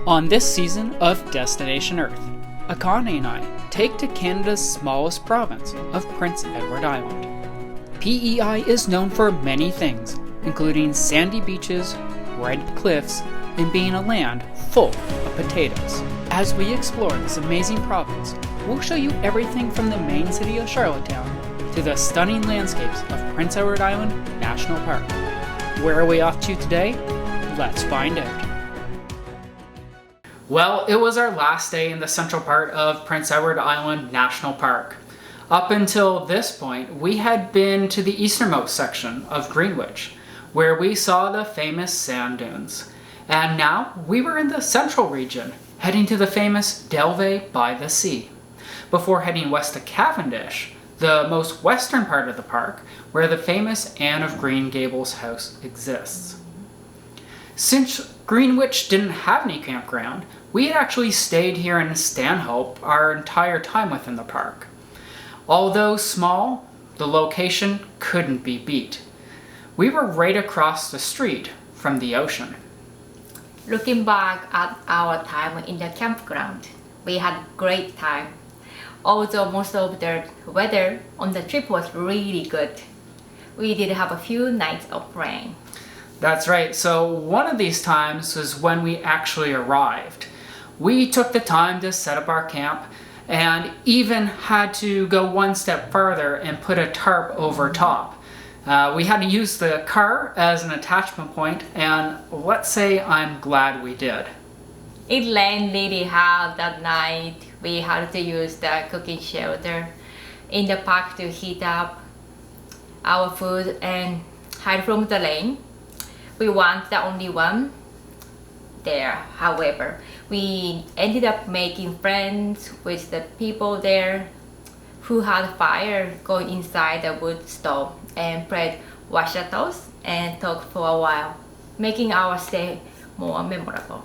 On this season of Destination Earth, Akane and I take to Canada's smallest province of Prince Edward Island. PEI is known for many things, including sandy beaches, red cliffs, and being a land full of potatoes. As we explore this amazing province, we'll show you everything from the main city of Charlottetown to the stunning landscapes of Prince Edward Island National Park. Where are we off to today? Let's find out. Well, it was our last day in the central part of Prince Edward Island National Park. Up until this point, we had been to the easternmost section of Greenwich, where we saw the famous sand dunes. And now we were in the central region, heading to the famous Dalvay-by-the-Sea, before heading west to Cavendish, the most western part of the park, where the famous Anne of Green Gables house exists. Since Greenwich didn't have any campground, we had actually stayed here in Stanhope our entire time within the park. Although small, the location couldn't be beat. We were right across the street from the ocean. Looking back at our time in the campground, we had a great time. Although most of the weather on the trip was really good, we did have a few nights of rain. That's right, so one of these times was when we actually arrived. We took the time to set up our camp and even had to go one step further and put a tarp over top. We had to use the car as an attachment point, and let's say I'm glad we did. It rained really hard that night. We had to use the cooking shelter in the park to heat up our food and hide from the rain. We weren't the only one there, however. We ended up making friends with the people there who had fire going inside the wood stove and played washatos and talked for a while, making our stay more memorable.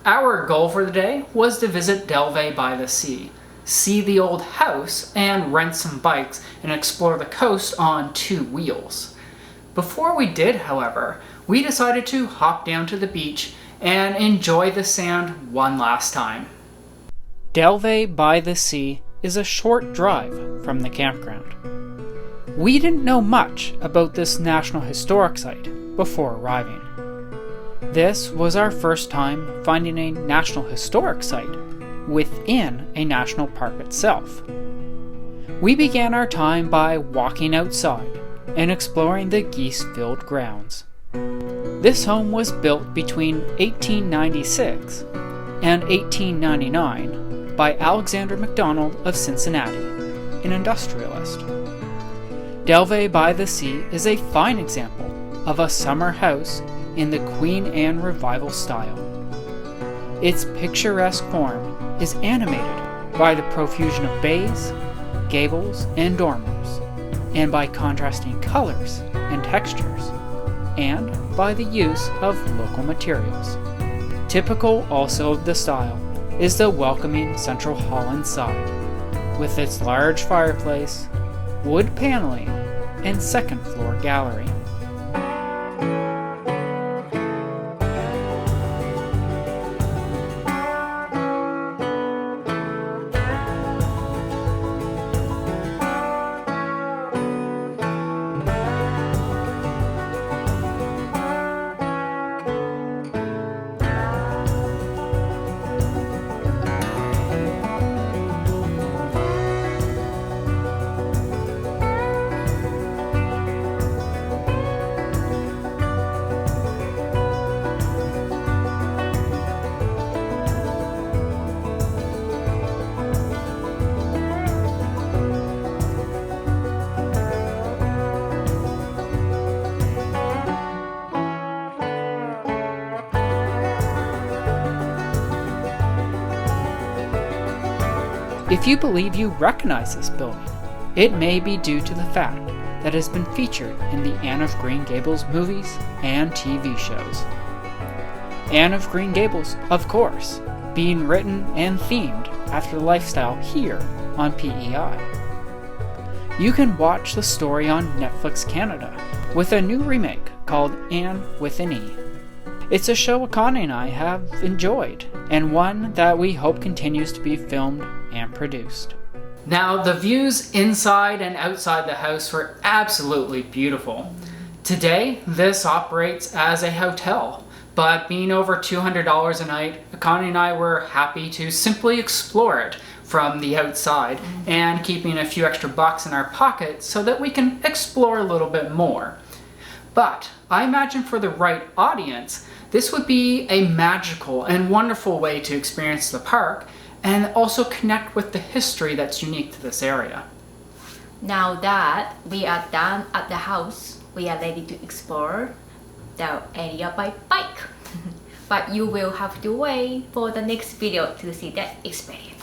Our goal for the day was to visit Dalvay-by-the-Sea, see the old house, and rent some bikes and explore the coast on 2 wheels. Before we did, however, we decided to hop down to the beach and enjoy the sand one last time. Dalvay-by-the-Sea is a short drive from the campground. We didn't know much about this National Historic Site before arriving. This was our first time finding a National Historic Site within a national park itself. We began our time by walking outside and exploring the geese-filled grounds. This home was built between 1896 and 1899 by Alexander MacDonald of Cincinnati, an industrialist. Dalvay-by-the-Sea is a fine example of a summer house in the Queen Anne Revival style. Its picturesque form is animated by the profusion of bays, gables, and dormers, and by contrasting colors and textures, and by the use of local materials. Typical also of the style is the welcoming central hall inside, with its large fireplace, wood paneling, and second-floor gallery. If you believe you recognize this building, it may be due to the fact that it has been featured in the Anne of Green Gables movies and TV shows. Anne of Green Gables, of course, being written and themed after the lifestyle here on PEI. you can watch the story on Netflix Canada with a new remake called Anne with an E. It's a show Akane and I have enjoyed, and one that we hope continues to be filmed and produced. Now, the views inside and outside the house were absolutely beautiful. Today, this operates as a hotel, but being over $200 a night, Akane and I were happy to simply explore it from the outside and keeping a few extra bucks in our pocket so that we can explore a little bit more. But I imagine for the right audience, this would be a magical and wonderful way to experience the park and also connect with the history that's unique to this area. Now that we are done at the house, we are ready to explore the area by bike. But you will have to wait for the next video to see that experience.